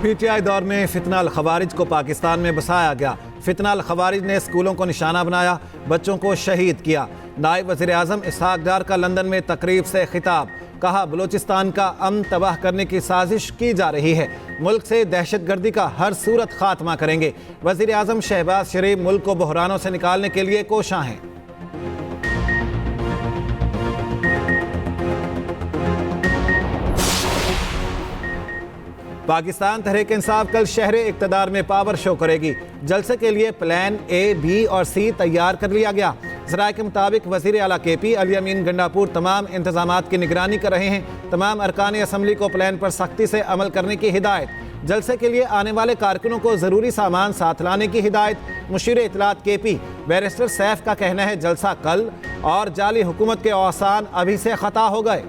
PTI दौर में फितना अल खवारिज को पाकिस्तान में बसाया गया। फितना अल खवारिज ने स्कूलों को निशाना बनाया, बच्चों को शहीद किया। नायब वज़ीर आज़म इसहाक डार का लंदन में तकरीब से खिताब, कहा बलूचिस्तान का अमन तबाह करने की साजिश की जा रही है, मुल्क से दहशतगर्दी का हर सूरत खात्मा करेंगे। वज़ीर आज़म शहबाज शरीफ मुल्क को बहरानों से निकालने के लिए कोशां हैं। पाकिस्तान तहरीक इंसाफ कल शहर इक़्तिदार में पावर शो करेगी। जलसे के लिए प्लान ए, बी और सी तैयार कर लिया गया। ज़राए के मुताबिक वज़ीर आला KP अली अमीन गंडापुर तमाम इंतजामात की निगरानी कर रहे हैं। तमाम अरकान असम्बली को प्लान पर सख्ती से अमल करने की हिदायत। जलसे के लिए आने वाले कारकुनों को ज़रूरी सामान साथ लाने की हिदायत। मुशीर इत्तलात KP बैरिस्टर सैफ का कहना है जलसा कल और जाली हुकूमत के औसान अभी से ख़ता हो गए।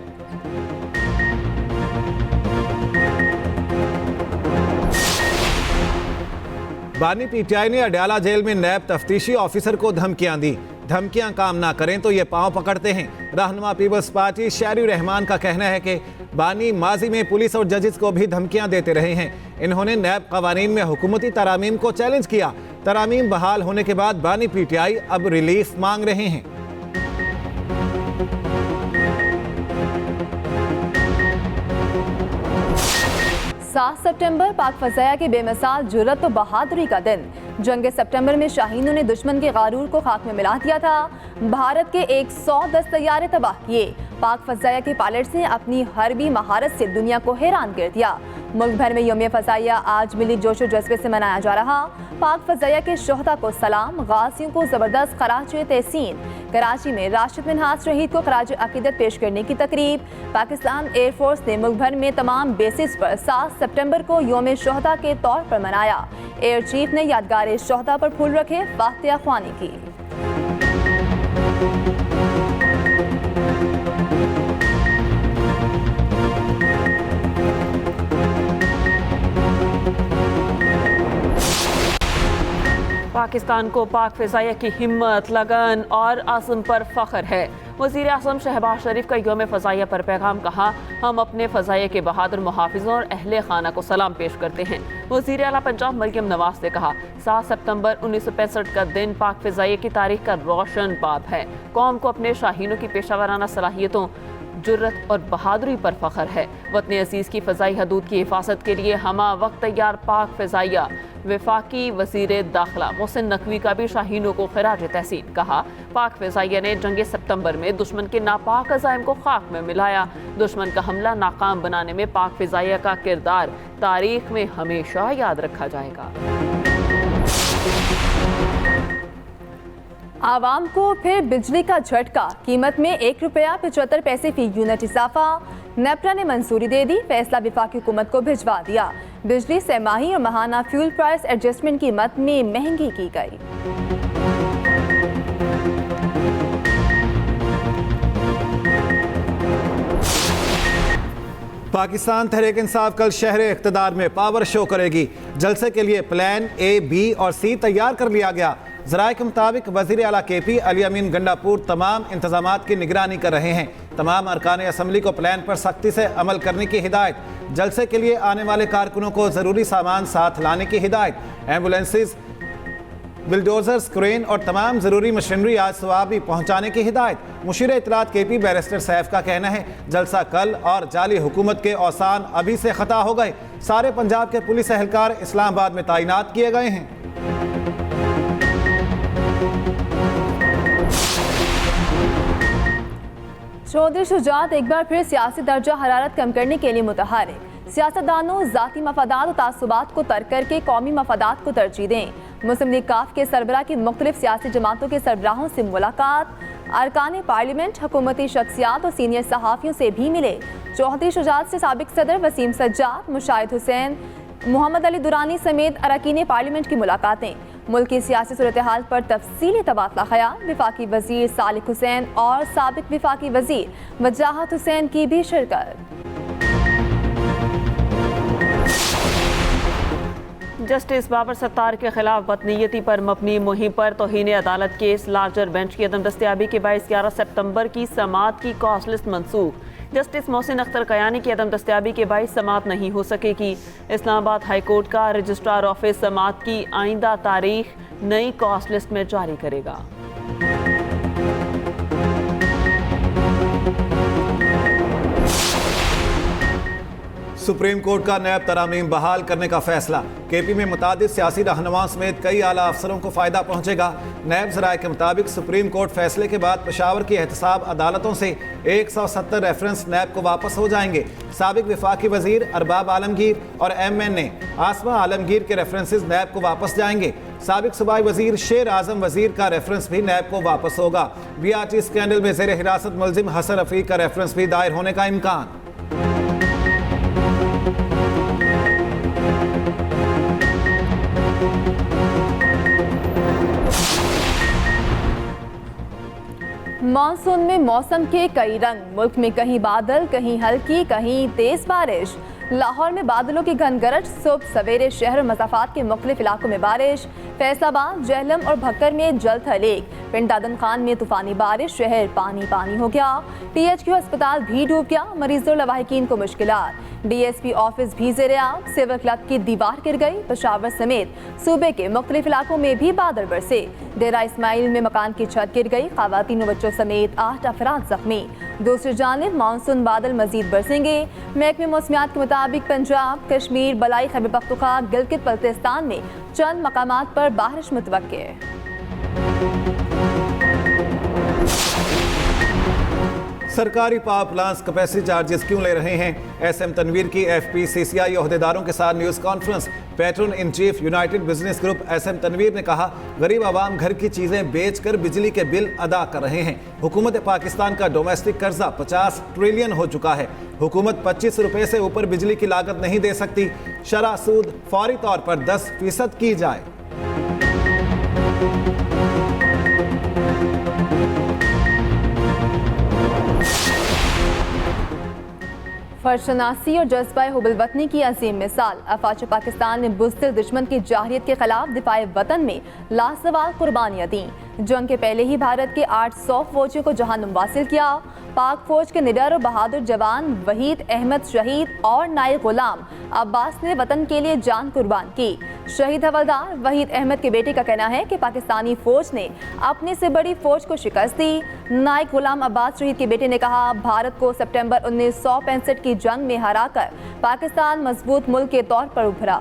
बानी PTI ने अडयाला जेल में नैब तफ्तीशी ऑफिसर को धमकियां दी। धमकियां काम ना करें तो ये पांव पकड़ते हैं। रहनुमा पीपल्स पार्टी शायरी रहमान का कहना है कि बानी माजी में पुलिस और जजेस को भी धमकियां देते रहे हैं। इन्होंने नैब कवानीन में हुकूमती तरामीम को चैलेंज किया। तरामीम बहाल होने के बाद बानी PTI अब रिलीफ मांग रहे हैं। 7 सितंबर पाक फजाया की बेमिसाल जुर्रत और बहादुरी का दिन। जंग सितंबर में शाहीनों ने दुश्मन के गारूर को खाक में मिला दिया था। भारत के 110 तैयारे तबाह किए। पाक फजाया के पायलट्स ने अपनी हरबी महारत से दुनिया को हैरान कर दिया। मुल्क भर में यौम फजाया आज मिली जोशो जज्बे से मनाया जा रहा। पाक फजाया के शोहदा को सलाम, गाजियों को ज़बरदस्त खराज तहसीन। कराची में राशिद मिन्हाज शहीद को खराज अकीदत पेश करने की तकरीब। पाकिस्तान एयरफोर्स ने मुल्क भर में तमाम बेसिस पर 7 सितंबर को यौम शोहदा के तौर पर मनाया। एयर चीफ ने यादगार शोहदा पर फूल रखे, फातिहा ख्वानी की। पाकिस्तान को पाक फ़िज़ाइया की हिम्मत, लगन और आज़म पर फ़ख्र है। वज़ीर आज़म शहबाज शरीफ का यौम फ़ज़ाइया पर पैगाम, कहा हम अपने फ़ज़ाइया के बहादुर मुहाफ़िज़ों और अहले खाना को सलाम पेश करते हैं। वज़ीर आला पंजाब मरियम नवाज़ ने कहा 7 सितंबर 1965 का दिन पाक फ़िज़ाइया की तारीख का रोशन बाब है। कौम को अपने शाहीनों की पेशावराना सलाहियतों, जुर्रत और बहादुरी पर फ़ख्र है। वतन अज़ीज़ की फ़ज़ाई हदूद की हिफाजत के लिए हमा वक्त तैयार पाक फ़िज़ाइया। वफाकी वज़ीर दाखिला मोहसिन नकवी का भी शाहीनों को खिराज तहसीन, कहा पाक फ़िज़ाइया ने जंग सितंबर में दुश्मन के नापाक अज़ाइम को खाक में मिलाया। दुश्मन का हमला नाकाम बनाने में पाक फ़िज़ाइया का किरदार तारीख में हमेशा याद रखा जाएगा। आवाम को फिर बिजली का झटका, कीमत में ₹1.75 फी यूनिट इजाफा। नेपरा ने मंजूरी दे दी, फैसला वफाकी हुकूमत को भिजवा दिया। बिजली से माही और माहाना फ्यूल प्राइस एडजस्टमेंट की मद में महंगी की गई। पाकिस्तान तहरीक इंसाफ कल शहर इक़्तिदार में पावर शो करेगी। जलसे के लिए प्लान A, B और C तैयार कर लिया गया। ज़राए के मुताबिक वज़ीर आला KP अली अमीन गंडापुर तमाम इंतजामात की निगरानी कर रहे हैं। तमाम अरकान असम्बली को प्लान पर सख्ती से अमल करने की हिदायत। जलसे के लिए आने वाले कारकुनों को ज़रूरी सामान साथ लाने की हिदायत। एम्बुलेंसेज, बिल्डोजर्स, क्रेन और तमाम ज़रूरी मशीनरी आज सुबह भी पहुँचाने की हिदायत। मुशीर इत्तलात KP बैरिस्टर सैफ का कहना है जलसा कल और जाली हुकूमत के औसान अभी से ख़ता हो गए। सारे पंजाब के पुलिस एहलकार इस्लामाबाद में तैनात किए गए हैं। चौधरी शुजात एक बार फिर सियासी दर्जा हरारत कम करने के लिए मुतहरिक। सियासतदानों ज़ाती मफादात और तासुबात को तर्क करके कौमी मफादात को तरजीह दें। मुस्लिम लीग काफ के सरबराह की मुख्तलिफ सियासी जमातों के सरबराहों से मुलाकात। अरकान पार्लियामेंट, हुकूमती शख्सियात और सीनियर सहाफ़ियों से भी मिले। चौधरी शुजात से साबिक सदर वसीम सज्जाद, मुशाहिद हुसैन, मोहम्मद अली दुरानी समेत अरकान पार्लियामेंट की मुलाकातें। मुल्क की सियासी सूरत हाल पर तफसीली तबादला ख्याल। वफाकी वज़ीर सालिक हुसैन और साबिक वफाकी वज़ीर वजाहत हुसैन की भी शिरकत। जस्टिस बाबर सत्तार के खिलाफ बदनीयती पर मबनी मुहिम पर तौहीन अदालत केस लार्जर बेंच की अदम दस्तयाबी के बायस 11 सितंबर की समाअत की कॉस्ट लिस्ट मनसूख। जस्टिस मोहसिन अख्तर कयानी की अदम दस्तयाबी के बायस समाअत नहीं हो सकेगी। इस्लामाबाद हाई कोर्ट का रजिस्ट्रार ऑफिस समाअत की आइंदा तारीख नई कॉस्ट लिस्ट में जारी करेगा। सुप्रीम कोर्ट का नैब तरामीम बहाल करने का फैसला। केपी में मुतादिद सियासी रहनुमा समेत कई आला अफसरों को फ़ायदा पहुंचेगा। नैब ज़राए के मुताबिक सुप्रीम कोर्ट फैसले के बाद पेशावर की एहतसाब अदालतों से 170 रेफरेंस नैब को वापस हो जाएंगे। साबिक विफाकी वजीर अरबाब आलमगीर और MNA आसमा आलमगीर के रेफरेंसेस नैब को वापस जाएंगे। साबिक सूबाई वजीर शेर आजम वजीर का रेफरेंस भी नैब को वापस होगा। BRT स्कैंडल में ज़ेर हिरासत मुलजिम हसन रफ़ीक का रेफरेंस भी दायर होने का इम्कान। मानसून में मौसम के कई रंग। मुल्क में कहीं बादल, कहीं हल्की, कहीं तेज बारिश। लाहौर में बादलों की घन गरज, सुबह सवेरे शहर और मज़ाफ़ात के मुख्तलिफ इलाकों में बारिश। फैसलाबाद, जहलम और भक्कर में जल्द हलेक। पिंड दादन खान में तूफानी बारिश, शहर पानी पानी हो गया। THQ अस्पताल भी डूब गया, मरीजों लवाहिकीन को मुश्किलात। DSP ऑफिस भी ज़ेरे आब, सिविल क्लब की दीवार गिर गई। पेशावर समेत सूबे के मुख्तलिफ इलाकों में भी बादल बरसे। डेरा इस्माइल में मकान की छत गिर गई, खवातीन और बच्चों समेत 8 अफराद जख्मी। दूसरी जानिब मानसून बादल मजीद बरसेंगे। महकमे मौसमियात के मुताबिक पंजाब, कश्मीर, बलाई खैबर पख्तूनख्वा, गिलगित बल्तिस्तान में चंद मकामात पर बारिश मुतवक्के। सरकारी पावर प्लांट्स कैपेसिटी चार्जेस क्यों ले रहे हैं? SM तनवीर की FPCCI ओहदेदारों के साथ news conference. Patron in chief United Business Group SM Tanveer ने कहा, गरीब आवाम घर की चीज़ें बेचकर बिजली के बिल अदा कर रहे हैं। हुकूमत पाकिस्तान का डोमेस्टिक कर्जा 50 ट्रिलियन हो चुका है। हुकूमत 25 रुपये से ऊपर बिजली की लागत नहीं दे सकती। शरह सूद फौरी तौर पर 10% की जाए। फर्शनासी और जज्बा हुब्बुल वतनी की अजीम मिसाल। अफवाज पाकिस्तान ने बुज़दिल दुश्मन की जाहिरियत के खिलाफ दिफाए वतन में लासवाल कुर्बानियाँ दी। जंग के पहले ही भारत के 800 फौजियों को जहानुम वासिल किया। पाक फौज के निडर और बहादुर जवान वहीद अहमद शहीद और नायक गुलाम अब्बास ने वतन के लिए जान कुर्बान की। शहीद हवलदार वहीद अहमद के बेटे का कहना है कि पाकिस्तानी फौज ने अपने से बड़ी फौज को शिकस्त दी। नायक गुलाम अब्बास शहीद के बेटे ने कहा, भारत को सितंबर 1965 की जंग में हराकर पाकिस्तान मजबूत मुल्क के तौर पर उभरा।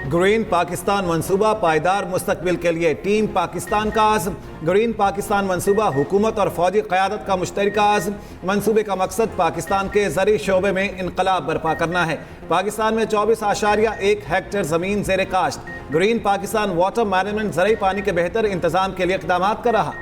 ग्रीन पाकिस्तान मंसूबा पायदार मुस्तकबिल के लिए टीम पाकिस्तान का आज़म। ग्रीन पाकिस्तान मंसूबा हुकूमत और फौजी क़यादत का मुश्तरका आज़म। मंसूबे का मकसद पाकिस्तान के ज़री शोबे में इनकलाब बर्पा करना है। पाकिस्तान में 24.1 हेक्टेयर ज़मीन ज़ेरे काश्त। ग्रीन पाकिस्तान वाटर मैनेजमेंट ज़रूरी पानी के बेहतर इंतज़ाम के लिए इक़दाम कर रहा।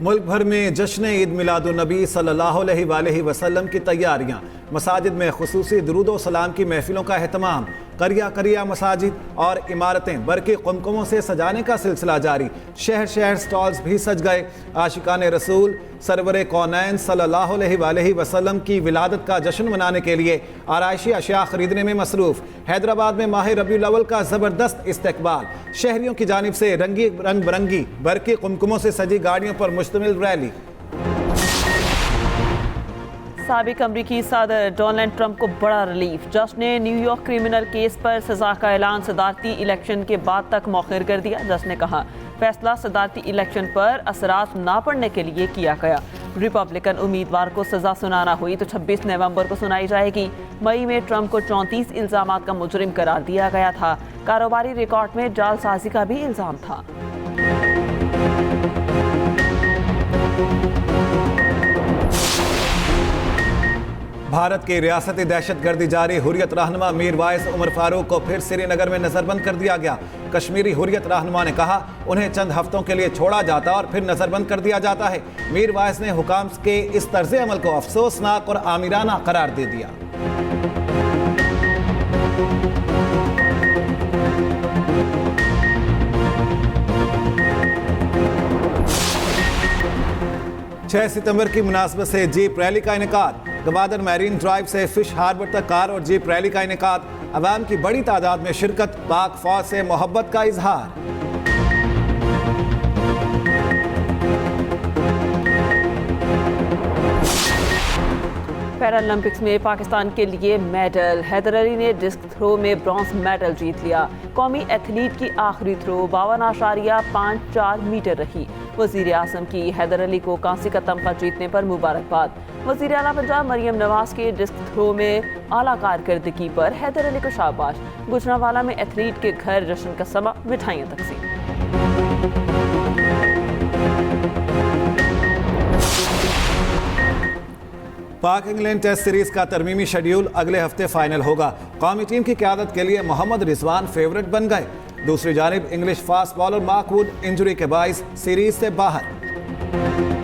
मुल्क भर में जश्न ईद मिलादुन नबी सल्लल्लाहु अलैहि वसल्लम की तैयारियां। मसाजिद में खुसूसी दुरूद व सलाम की महफिलों का एहतमाम। करिया करिया मसाजिद और इमारतें बरक़ी कुमकुमों से सजाने का सिलसिला जारी। शहर शहर स्टॉल्स भी सज गए। आशिकान रसूल सरवर कौनैन सल्लल्लाहु अलैहि वसल्लम की विलादत का जश्न मनाने के लिए आराइशी अशिया खरीदने में मसरूफ़। हैदराबाद में माह रबीउल अव्वल का ज़बरदस्त इस्तकबाल। शहरियों की जानिब से रंग बिरंगी बरक़ी कुमकुमों से सजी गाड़ियों पर मुश्तमिल रैली। साबिक अमरीकी सदर डोनाल्ड ट्रंप को बड़ा रिलीफ। जज ने न्यूयॉर्क क्रिमिनल केस पर सजा का ऐलान सदारती इलेक्शन के बाद तक मौखर कर दिया। जज ने कहा, फैसला सदारती इलेक्शन पर असरात ना पड़ने के लिए किया गया। रिपब्लिकन उम्मीदवार को सजा सुनाना हुई तो 26 नवंबर को सुनाई जाएगी। मई में ट्रंप को 34 इल्जामात का मुजरिम करार दिया गया था। कारोबारी रिकॉर्ड में जालसाजी का भी इल्जाम था। भारत की रियासती दहशतगर्दी जारी। हुर्रियत रहनुमा मीर वाइस उमर फारूक को फिर श्रीनगर में नजरबंद कर दिया गया। कश्मीरी हुर्रियत रहनुमा ने कहा, उन्हें चंद हफ्तों के लिए छोड़ा जाता और फिर नजरबंद कर दिया जाता है। मीर वाइस ने हुकाम के इस तर्ज अमल को अफसोसनाक और आमिराना करार दे दिया। 6 सितंबर की मुनासबत से जीप रैली का इनेकाद। गवादर मैरीन ड्राइव से फिश हार्बर तक कार और जीप रैली का इनेकाद। अवाम की बड़ी तादाद में शिरकत। पाक फौज से मोहब्बत का इजहार। पैरालंपिक्स में पाकिस्तान के लिए मेडल। हैदर अली ने डिस्क थ्रो में ब्रॉन्ज मेडल जीत लिया। कौमी एथलीट की आखिरी थ्रो 52.54 मीटर रही। वजीर आजम की हैदर अली को कांसी का तमगा जीतने पर मुबारकबाद। वजीर आला पंजाब मरियम नवाज के डिस्क थ्रो में आला कारकर्दगी पर हैदर अली को शाबाश। गुजरांवाला में एथलीट के घर जश्न का समा, मिठाइयाँ तकसीम। पाक इंग्लैंड टेस्ट सीरीज का तरमीमी शेड्यूल अगले हफ्ते फाइनल होगा। कौमी टीम की क़यादत के लिए मोहम्मद रिजवान फेवरेट बन गए। दूसरी जानिब English fast bowler Mark Wood injury के बाइस सीरीज से बाहर।